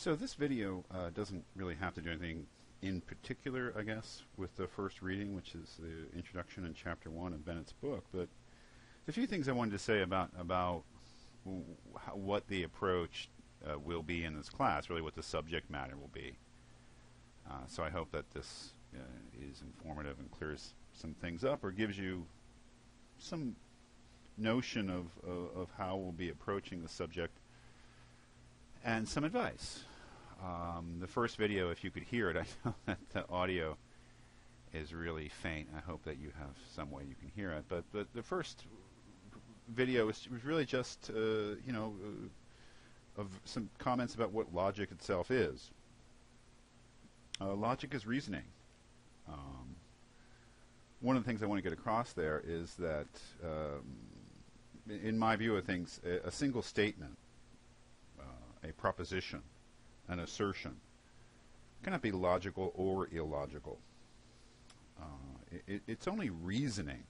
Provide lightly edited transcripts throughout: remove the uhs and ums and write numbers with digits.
So this video doesn't really have to do anything in particular, I guess, with the first reading, which is the introduction in Chapter 1 of Bennett's book. But a few things I wanted to say about what the approach will be in this class, really what the subject matter will be. So I hope that this is informative and clears some things up, or gives you some notion of how we'll be approaching the subject and some advice. The first video, if you could hear it, I know that the audio is really faint. I hope that you have some way you can hear it. But the first video was really just, of some comments about what logic itself is. Logic is reasoning. One of the things I want to get across there is that, in my view of things, a single statement, a proposition, an assertion, cannot be logical or illogical. It's only reasoning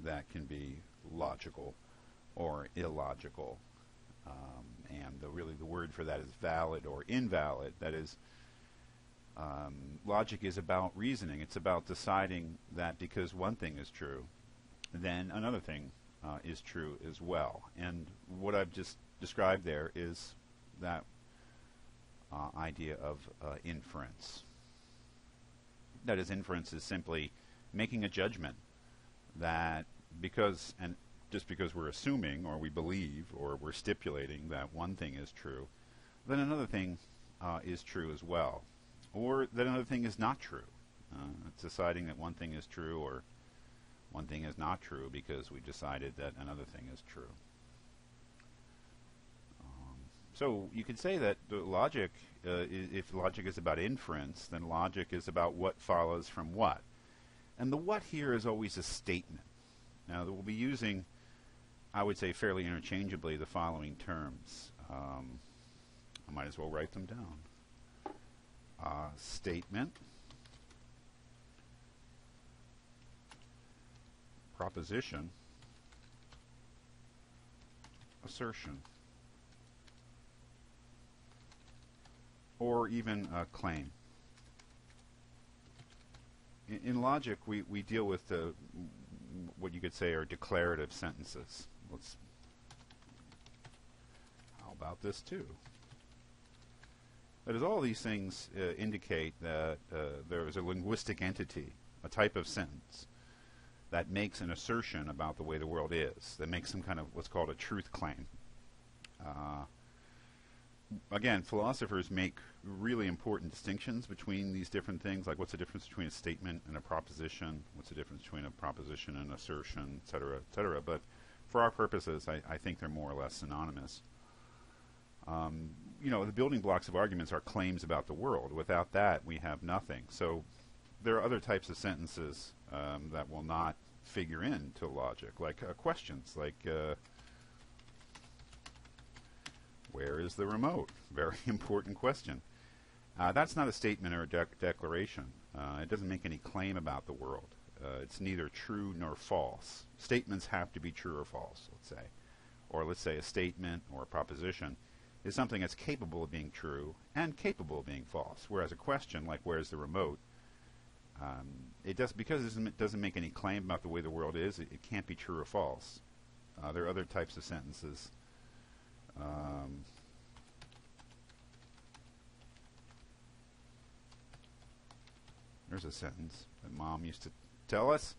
that can be logical or illogical, and really the word for that is valid or invalid. That is, logic is about reasoning. It's about deciding that because one thing is true, then another thing is true as well. And what I've just described there is that idea of inference. That is, inference is simply making a judgment that just because we're assuming or we believe or we're stipulating that one thing is true, then another thing is true as well, or that another thing is not true. It's deciding that one thing is true or one thing is not true because we decided that another thing is true. So you could say that the logic, if logic is about inference, then logic is about what follows from what. And the what here is always a statement. Now, we'll be using, I would say fairly interchangeably, the following terms. I might as well write them down. Statement, proposition, assertion, or even a claim. In logic, we deal with what you could say are declarative sentences. How about this too? That is, all these things indicate that there is a linguistic entity, a type of sentence, that makes an assertion about the way the world is, that makes some kind of what's called a truth claim. Again, philosophers make really important distinctions between these different things, like what's the difference between a statement and a proposition, what's the difference between a proposition and an assertion, et cetera. But for our purposes, I think they're more or less synonymous. The building blocks of arguments are claims about the world. Without that, we have nothing. So there are other types of sentences that will not figure into logic, like questions, like where is the remote? Very important question. That's not a statement or a declaration. It doesn't make any claim about the world. It's neither true nor false. Statements have to be true or false, let's say. Or let's say a statement or a proposition is something that's capable of being true and capable of being false. Whereas a question, like where's the remote, because it doesn't make any claim about the way the world is, it can't be true or false. There are other types of sentences. There's a sentence that Mom used to tell us.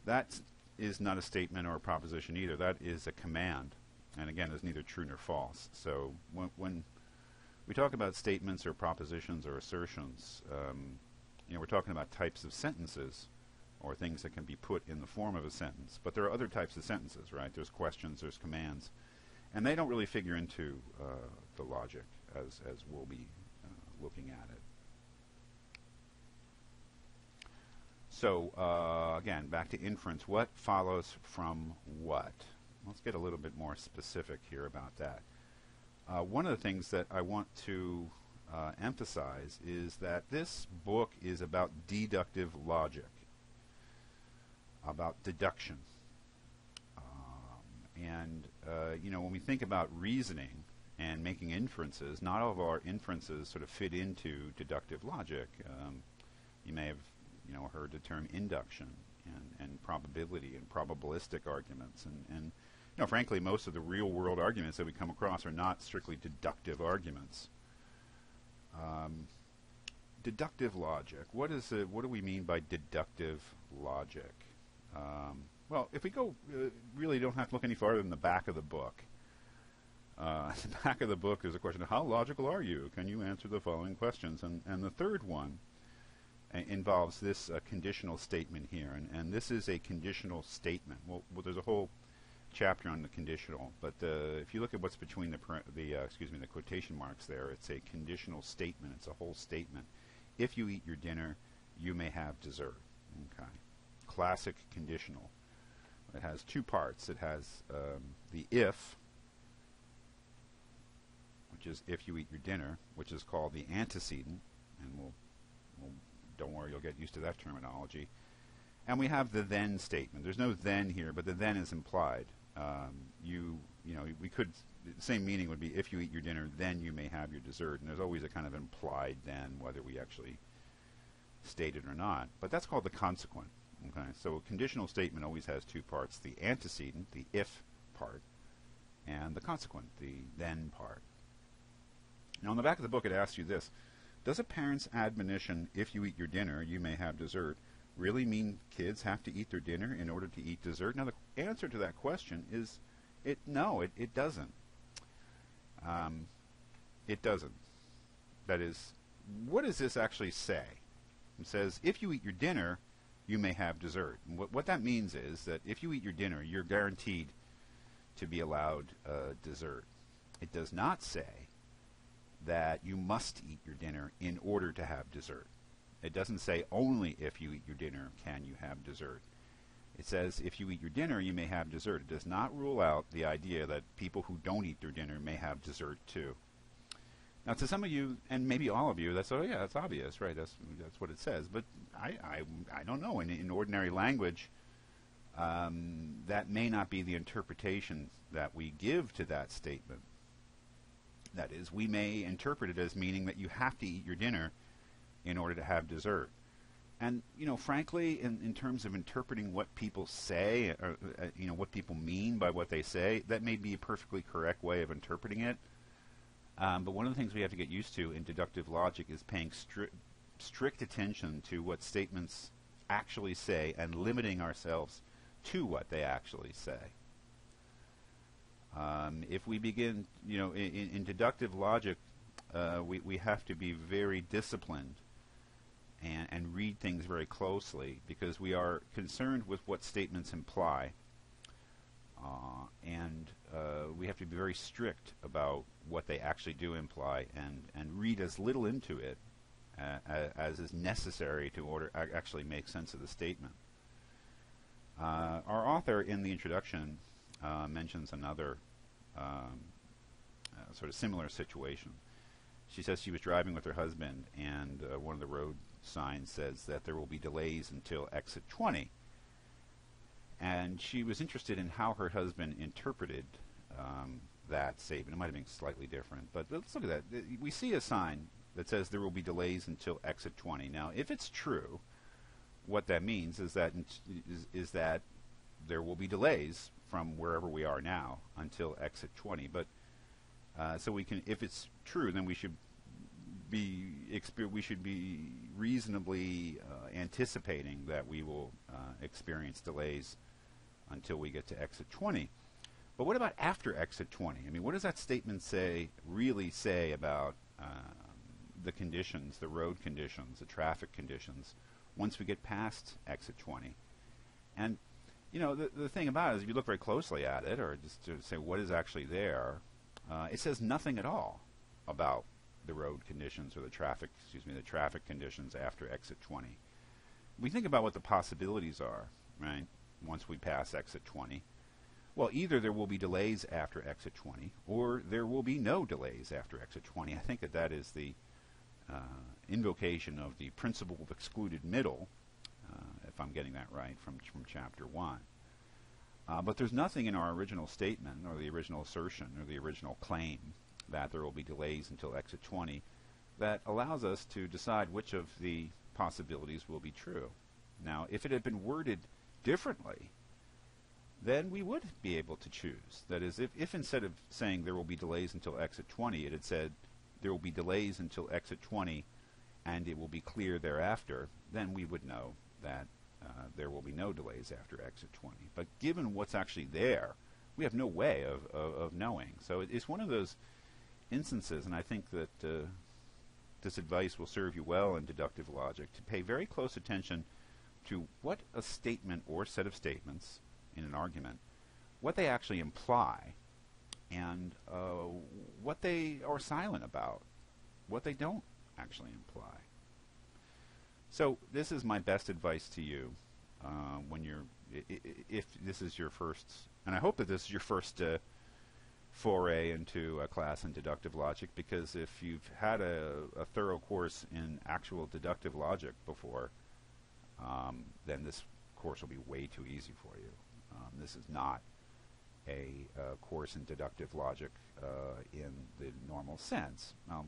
That is not a statement or a proposition either. That is a command. And again, it's neither true nor false. So when we talk about statements or propositions or assertions, we're talking about types of sentences or things that can be put in the form of a sentence. But there are other types of sentences, right? There's questions, there's commands. And they don't really figure into the logic as we'll be looking at it. So, again, back to inference. What follows from what? Let's get a little bit more specific here about that. One of the things that I want to emphasize is that this book is about deductive logic, about deduction. And when we think about reasoning, and making inferences. Not all of our inferences sort of fit into deductive logic. You may have heard the term induction and probability and probabilistic arguments. And frankly, most of the real world arguments that we come across are not strictly deductive arguments. Deductive logic. What do we mean by deductive logic? Well, if we go, really don't have to look any farther than the back of the book. The back of the book is a question of how logical are you? Can you answer the following questions? And the third one involves this conditional statement here. And this is a conditional statement. Well, there's a whole chapter on the conditional, but if you look at what's between the quotation marks there, it's a conditional statement. It's a whole statement. If you eat your dinner, you may have dessert. Okay. Classic conditional. It has two parts. It has the if, which is if you eat your dinner, which is called the antecedent, and we'll don't worry, you'll get used to that terminology. And we have the then statement. There's no then here, but the then is implied. We could, the same meaning would be if you eat your dinner, then you may have your dessert. And there's always a kind of implied then, whether we actually state it or not. But that's called the consequent. Okay, so a conditional statement always has two parts: the antecedent, the if part, and the consequent, the then part. Now, on the back of the book, it asks you this: does a parent's admonition, "If you eat your dinner, you may have dessert," really mean kids have to eat their dinner in order to eat dessert? Now, the answer to that question is no, it doesn't. It doesn't. That is, what does this actually say? It says, if you eat your dinner, you may have dessert. And what that means is that if you eat your dinner, you're guaranteed to be allowed dessert. It does not say that you must eat your dinner in order to have dessert. It doesn't say only if you eat your dinner can you have dessert. It says if you eat your dinner, you may have dessert. It does not rule out the idea that people who don't eat their dinner may have dessert too. Now, to some of you, and maybe all of you, that's obvious, right? That's what it says. But I don't know. In ordinary language, that may not be the interpretation that we give to that statement. That is, we may interpret it as meaning that you have to eat your dinner in order to have dessert. And, frankly, in terms of interpreting what people say, or, what people mean by what they say, that may be a perfectly correct way of interpreting it. But one of the things we have to get used to in deductive logic is paying strict attention to what statements actually say and limiting ourselves to what they actually say. If we begin, in deductive logic, we have to be very disciplined and read things very closely because we are concerned with what statements imply. And we have to be very strict about what they actually do imply and read as little into it as is necessary to actually make sense of the statement. Our author in the introduction mentions another sort of similar situation. She says she was driving with her husband and one of the road signs says that there will be delays until exit 20. And she was interested in how her husband interpreted that statement. It might have been slightly different, but let's look at that. We see a sign that says there will be delays until exit 20. Now, if it's true, what that means is that there will be delays from wherever we are now until exit 20. But so we can, if it's true, then we should be reasonably anticipating that we will experience delays until we get to exit 20. But what about after exit 20? I mean, what does that statement really say about the conditions, the road conditions, the traffic conditions, once we get past exit 20? And, the thing about it is if you look very closely at it, or just to say what is actually there, it says nothing at all about the road conditions or the traffic conditions after exit 20. We think about what the possibilities are, right, once we pass exit 20. Well, either there will be delays after exit 20, or there will be no delays after exit 20. I think that is the invocation of the principle of excluded middle, if I'm getting that right, from Chapter 1. But there's nothing in our original statement, or the original assertion, or the original claim that there will be delays until exit 20, that allows us to decide which of the possibilities will be true. Now, if it had been worded differently, then we would be able to choose. That is, if instead of saying there will be delays until exit 20, it had said there will be delays until exit 20 and it will be clear thereafter, then we would know that there will be no delays after exit 20. But given what's actually there, we have no way of knowing. So it's one of those instances, and I think that this advice will serve you well in deductive logic, to pay very close attention to what a statement or set of statements in an argument, what they actually imply, and what they are silent about, what they don't actually imply. So this is my best advice to you when you're, if this is your first, and I hope that this is your first foray into a class in deductive logic, because if you've had a thorough course in actual deductive logic before, then this course will be way too easy for you. This is not a course in deductive logic in the normal sense. I'll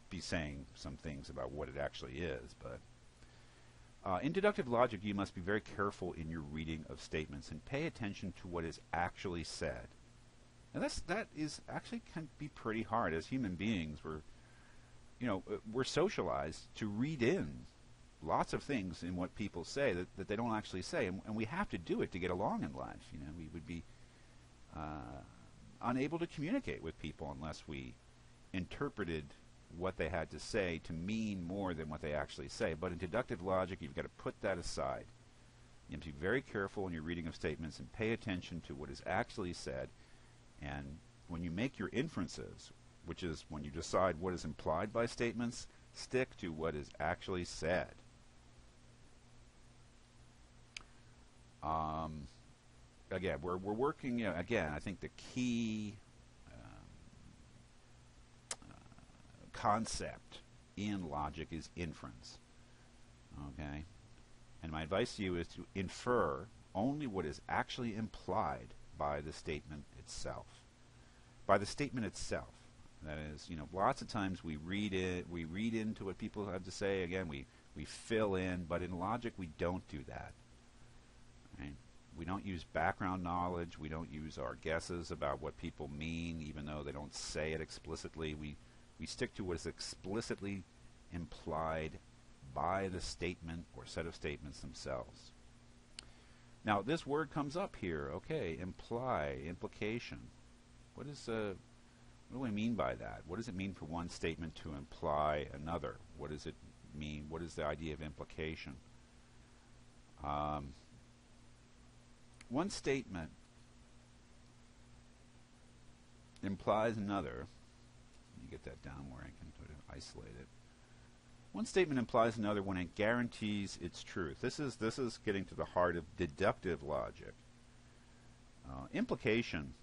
be saying some things about what it actually is, but in deductive logic you must be very careful in your reading of statements and pay attention to what is actually said. And that is actually can be pretty hard. As human beings, we're socialized to read in lots of things in what people say that they don't actually say, and we have to do it to get along in life. We would be unable to communicate with people unless we interpreted what they had to say to mean more than what they actually say. But in deductive logic, you've got to put that aside. You have to be very careful in your reading of statements and pay attention to what is actually said. And when you make your inferences, which is when you decide what is implied by statements, stick to what is actually said. Again, we're working, again, I think the key concept in logic is inference. Okay? And my advice to you is to infer only what is actually implied by the statement itself. By the statement itself. That is, lots of times we read into what people have to say. Again, we fill in, but in logic we don't do that. Right? We don't use background knowledge. We don't use our guesses about what people mean, even though they don't say it explicitly. We stick to what is explicitly implied by the statement or set of statements themselves. Now, this word comes up here. Okay, imply, implication. What do we mean by that? What does it mean for one statement to imply another? What does it mean? What is the idea of implication? One statement implies another. Let me get that down where I can sort of isolate it. One statement implies another when it guarantees its truth. This is getting to the heart of deductive logic. Implication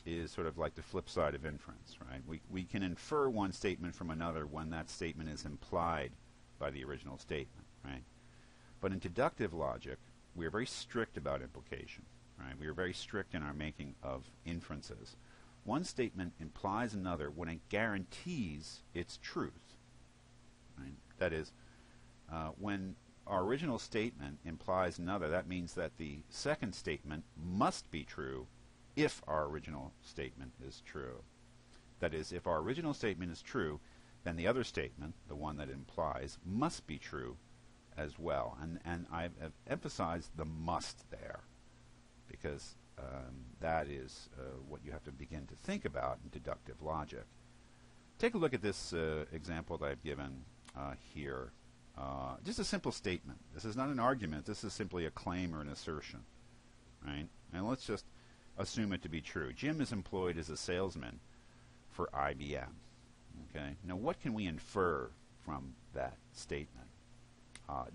is sort of like the flip side of inference, right? We can infer one statement from another when that statement is implied by the original statement, right? But in deductive logic, we are very strict about implication, right? We are very strict in our making of inferences. One statement implies another when it guarantees its truth, right? That is, when our original statement implies another, that means that the second statement must be true if our original statement is true. That is, if our original statement is true, then the other statement, the one that implies, must be true as well. And I've emphasized the must there, because that is what you have to begin to think about in deductive logic. Take a look at this example that I've given here. Just a simple statement. This is not an argument. This is simply a claim or an assertion, right? And let's just assume it to be true. Jim is employed as a salesman for IBM. Okay. Now, what can we infer from that statement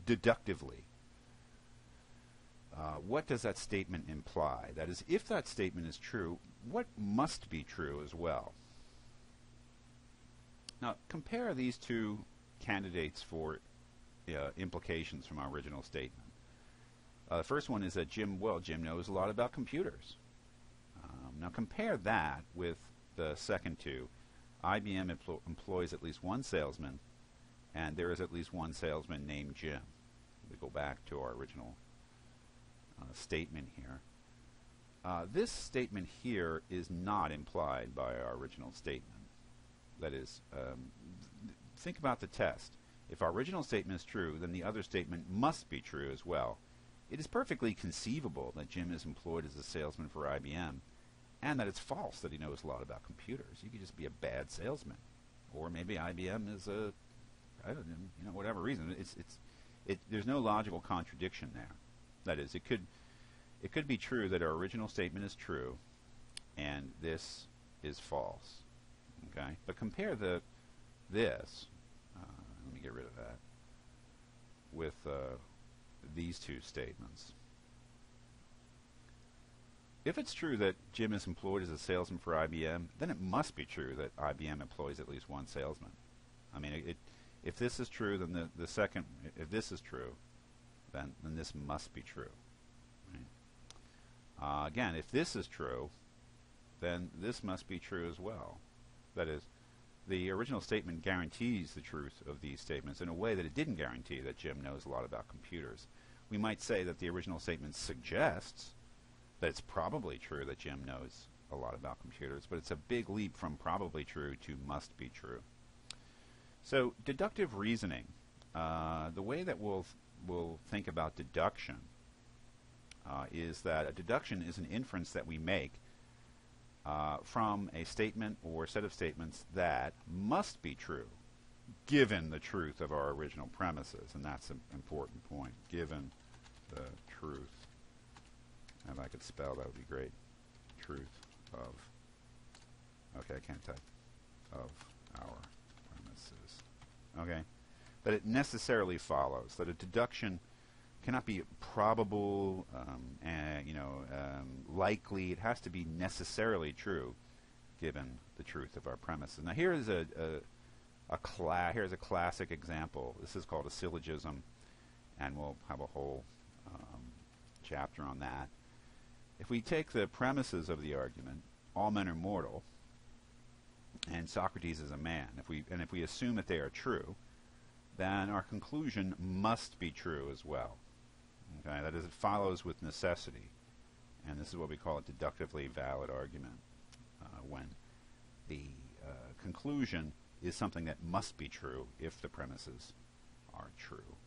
deductively? What does that statement imply? That is, if that statement is true, what must be true as well? Now, compare these two candidates for implications from our original statement. The first one is that Jim knows a lot about computers. Now compare that with the second two. IBM employs at least one salesman, and there is at least one salesman named Jim. We go back to our original statement here. This statement here is not implied by our original statement. That is, think about the test. If our original statement is true, then the other statement must be true as well. It is perfectly conceivable that Jim is employed as a salesman for IBM, and that it's false that he knows a lot about computers. He could just be a bad salesman, or maybe IBM is I don't know, whatever reason. There's no logical contradiction there. That is, it could be true that our original statement is true, and this is false. Okay, but compare this. Let me get rid of that with these two statements. If it's true that Jim is employed as a salesman for IBM, then it must be true that IBM employs at least one salesman. I mean, if this is true, then the second, if this is true, then this must be true. Right? Again, if this is true, then this must be true as well. That is, the original statement guarantees the truth of these statements in a way that it didn't guarantee that Jim knows a lot about computers. We might say that the original statement suggests that it's probably true that Jim knows a lot about computers, but it's a big leap from probably true to must be true. So deductive reasoning, the way that we'll think about deduction is that a deduction is an inference that we make from a statement or set of statements that must be true given the truth of our original premises, and that's an important point, given the truth. If I could spell, that would be great. Truth of, okay, I can't type, of our premises. Okay, that it necessarily follows that a deduction cannot be probable, likely. It has to be necessarily true, given the truth of our premises. Now, here is here's a classic example. This is called a syllogism, and we'll have a whole chapter on that. If we take the premises of the argument, all men are mortal, and Socrates is a man, if we assume that they are true, then our conclusion must be true as well. Okay, that is, it follows with necessity, and this is what we call a deductively valid argument, when the conclusion is something that must be true if the premises are true.